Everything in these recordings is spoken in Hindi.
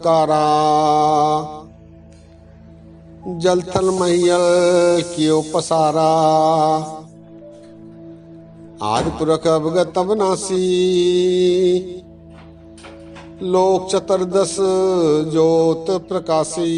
सत्कारा। जलथल महियल कियो पसारा। आदि पुरख अवगत अविनाशी। लोक चतुर्दश ज्योत प्रकाशी।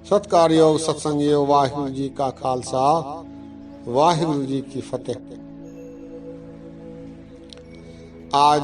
सत्कार योग सत्संग योग वाहिगुरु जी का खालसा वाहिगुरु जी की फतेह। आज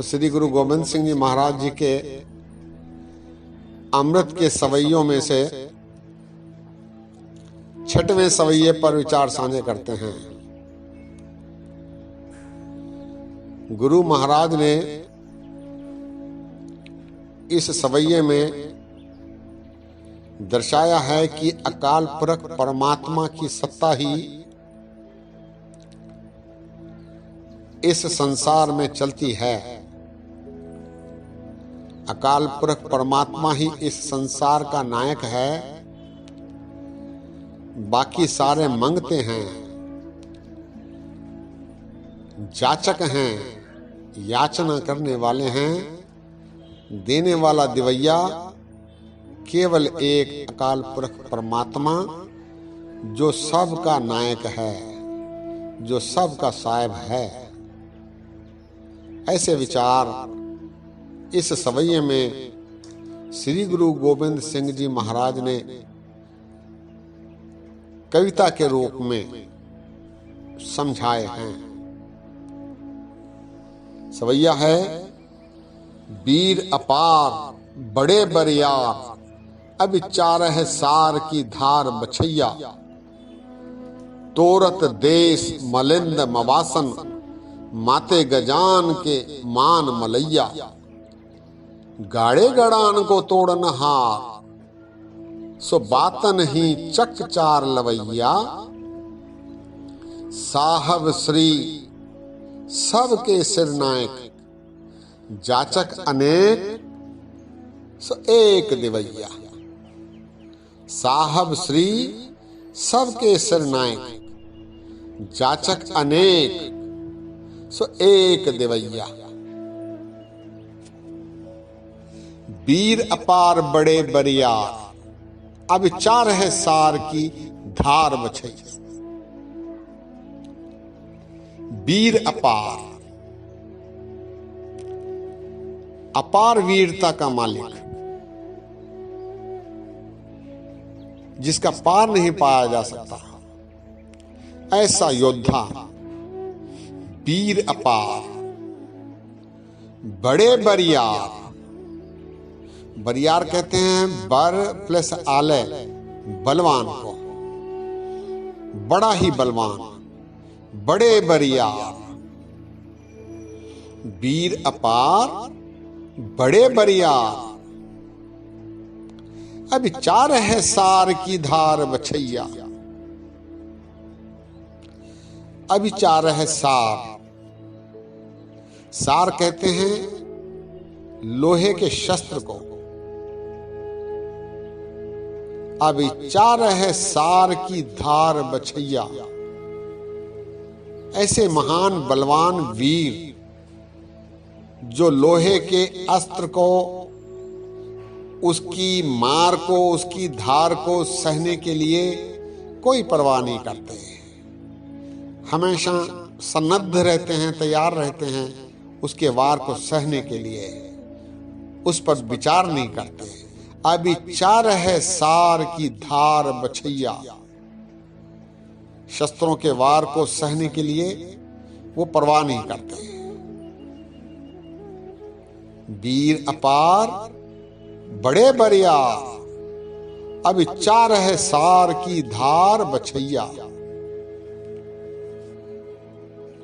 श्री गुरु गोबिंद सिंह जी महाराज जी के अमृत के सवैयों में से 6वें सवैये पर विचार साझे करते हैं। गुरु महाराज ने इस सवैये में दर्शाया है कि अकाल पुरख परमात्मा की सत्ता ही इस संसार में चलती है। अकाल पुरख परमात्मा ही इस संसार का नायक है। बाकी सारे मंगते हैं, जाचक हैं, याचना करने वाले हैं। देने वाला दिवैया केवल एक अकाल पुरख परमात्मा जो सबका नायक है, जो सबका साहिब है। ऐसे विचार इस सवैये में श्री गुरु गोबिंद सिंह जी महाराज ने कविता के रूप में समझाए हैं। सवैया है, वीर अपार बड़े बरियार, अब चारह सार की धार बछैया। तोरत देश मलिंद मवासन, माते गजान के मान मलैया। गाड़े गड़ान को तोड़न हार, सो बातन ही चक चार लवैया। साहब श्री सबके सिरनायक, जाचक अनेक सो एक दिवैया। साहब श्री सबके सिरनायक, जाचक अनेक सो एक दिवैया। वीर अपार बड़े बरियार, अब चारह सार की धार बछैया। वीर अपार, अपार वीरता का मालिक, जिसका पार नहीं पाया जा सकता, ऐसा योद्धा वीर अपार। बड़े बरियार, बरियार कहते हैं बर प्लस आलय, बलवान को, बड़ा ही बलवान। बड़े बरियार, वीर अपार बड़े बरियार। अब चारह सार की धार बछैया। अब चारह सार, सार कहते हैं लोहे के शस्त्र को। अब चारह सार की धार बछैया। ऐसे महान बलवान वीर जो लोहे के अस्त्र को, उसकी मार को, उसकी धार को सहने के लिए कोई परवाह नहीं करते, हमेशा सन्नद्ध रहते हैं, तैयार रहते हैं उसके वार को सहने के लिए, उस पर विचार नहीं करते। अभी चारह सार की धार बछैया, शस्त्रों के वार को सहने के लिए वो परवाह नहीं करते। वीर अपार बड़े बरियार, अब चारह सार की धार बछैया।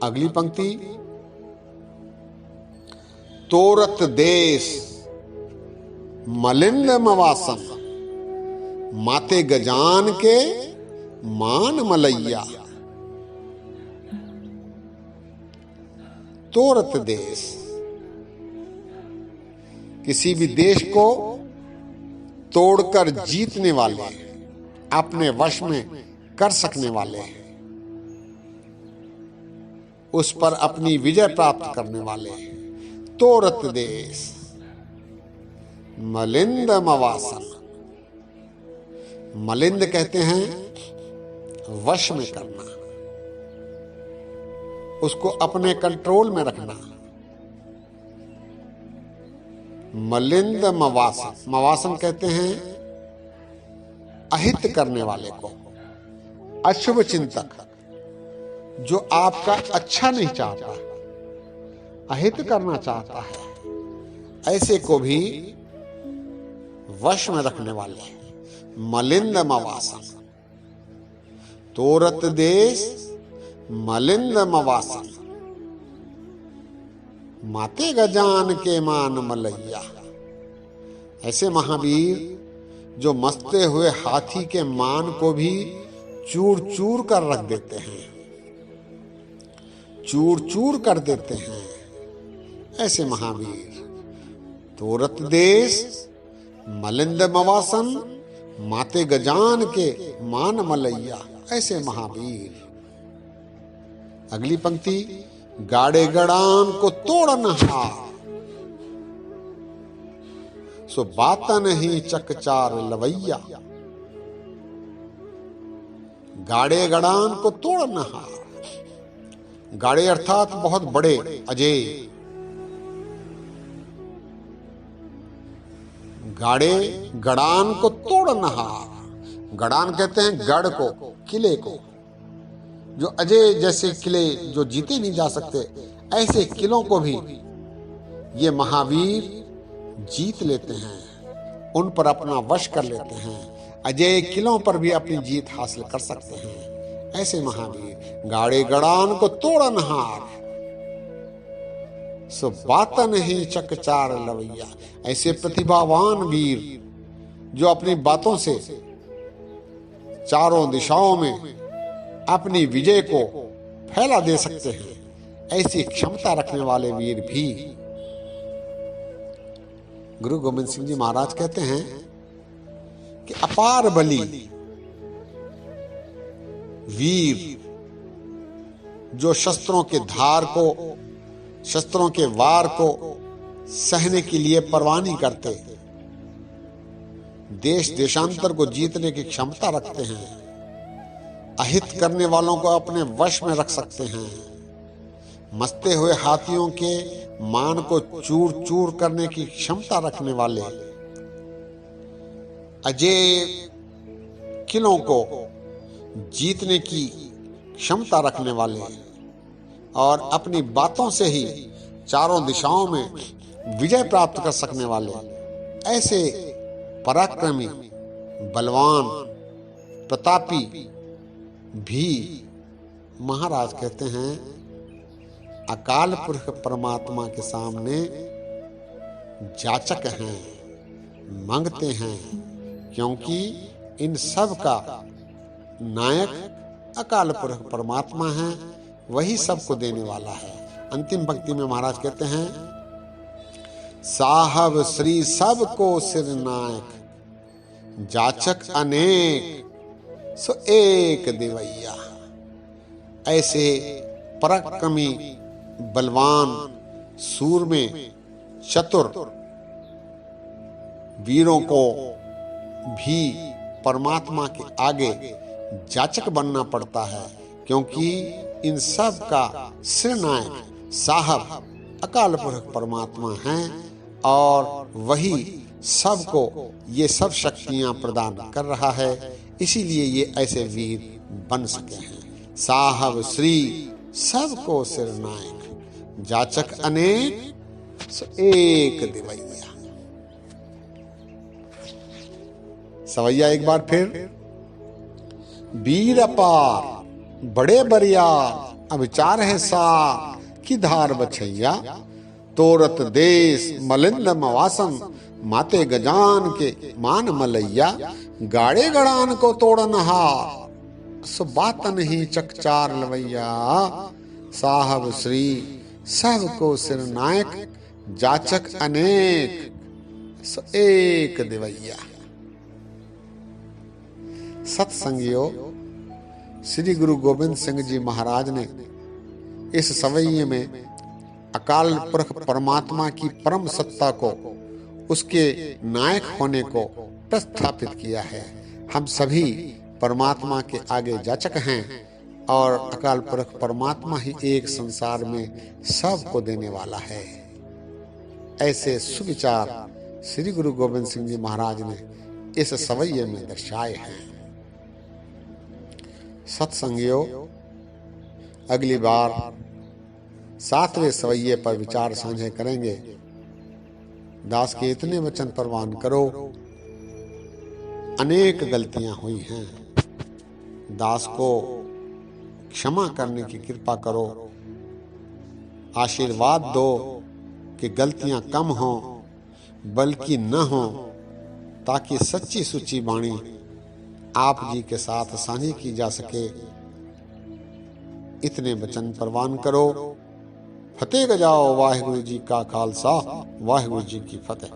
अगली पंक्ति, तोरत देश मलिंद मवासन, माते गजान के मान मलैया। तोरत देश, किसी भी देश को तोड़कर जीतने वाले, अपने वश में कर सकने वाले, उस पर अपनी विजय प्राप्त करने वाले, तोरत देश मलिंद मवासन। मलिंद कहते हैं वश में करना, उसको अपने कंट्रोल में रखना। मलिंद मवासन, मवासन कहते हैं अहित करने वाले को, अशुभ चिंतक, जो आपका अच्छा नहीं चाहता, अहित करना चाहता है, ऐसे को भी वश में रखने वाले मलिंद मवासन। तोरत देश मलिंद मवासन, माते गजान के मान मलैया। ऐसे महावीर जो मस्ते हुए हाथी के मान को भी चूर चूर कर रख देते हैं, चूर चूर कर देते हैं, ऐसे महावीर। तोरत देश मलिंद मवासन, माते गजान के मान मलैया, ऐसे महावीर। अगली पंक्ति, गाड़े गड़ान को तोड़न हार, सो बात नहीं चकचार लवैया। गाड़े गड़ान को तोड़न हार, गाड़े अर्थात बहुत बड़े, अजय। गाड़े गड़ान को तोड़न हार, गड़ान कहते हैं गढ़ को, किले को, जो अजय जैसे किले जो जीते नहीं जा सकते, ऐसे किलों को भी ये महावीर जीत लेते हैं, उन पर अपना वश कर लेते हैं, अजय किलों पर भी अपनी जीत हासिल कर सकते हैं, ऐसे महावीर। गाड़े गड़ान को तोड़न हार, सो बात नहीं चकचार लवैया। ऐसे प्रतिभावान वीर जो अपनी बातों से चारों दिशाओं में अपनी विजय को फैला दे सकते हैं, ऐसी क्षमता रखने वाले वीर भी। गुरु गोविंद सिंह जी महाराज कहते हैं कि अपार बली वीर जो शस्त्रों के धार को, शस्त्रों के वार को सहने के लिए परवाह नहीं करते, देश देशांतर को जीतने की क्षमता रखते हैं, अहित करने वालों को अपने वश में रख सकते हैं, मस्ते हुए हाथियों के मान को चूर चूर करने की क्षमता रखने वाले, अजय किलों को जीतने की क्षमता रखने वाले और अपनी बातों से ही चारों दिशाओं में विजय प्राप्त कर सकने वाले, ऐसे पराक्रमी, बलवान, प्रतापी भी महाराज कहते हैं अकाल पुरख परमात्मा के सामने जाचक हैं, मांगते हैं, क्योंकि इन सब का नायक अकाल पुरख परमात्मा है, वही सबको देने वाला है। अंतिम पंक्ति में महाराज कहते हैं साहब श्री सबको सिर नायक, जाचक अनेक सो एक देवैया। ऐसे पराक्रमी, बलवान, सूरमे, चतुर वीरों को भी परमात्मा के आगे जाचक बनना पड़ता है, क्योंकि इन सब का सिरनायक साहब अकाल पुरख परमात्मा हैं और वही सबको ये सब शक्तियां प्रदान कर रहा है, इसीलिए ये ऐसे वीर बन सके हैं। साहब श्री सबको सिरनायक, जाचक अनेक सो एक देवैया। सवैया एक बार फिर, वीर अपार बड़े बरियार, अब चार है सार की धार बछैया। तोरत देश मलिंद मवासन, माते गजान के मान मलैया। गाड़े गड़ान को तोड़न हार, सो बात नहीं चकचार लवैया। साहब श्री सबको सिरनायक, जाचक अनेक सो एक देवैया। सत्संगियों, श्री गुरु गोविंद सिंह जी महाराज ने इस सवैये में अकाल पुरख परमात्मा की परम सत्ता को, उसके नायक होने को प्रस्थापित किया है। हम सभी परमात्मा के आगे जाचक हैं और अकाल पुरख परमात्मा ही एक संसार में सबको देने वाला है। ऐसे सुविचार श्री गुरु गोविंद सिंह जी महाराज ने इस सवैये में दर्शाए हैं। सत्संगियों, अगली बार 7वें सवैये पर विचार साझे करेंगे। दास के इतने वचन प्रवान करो, अनेक गलतियां हुई हैं, दास को क्षमा करने की कृपा करो। आशीर्वाद दो कि गलतियां कम हों बल्कि न हों, ताकि सच्ची सुच्ची वाणी आप जी के साथ साझी की जा सके। इतने वचन प्रवान करो। फतेह गजाओ वाहिगुरु जी का खालसा, वाहिगुरु जी की फतेह।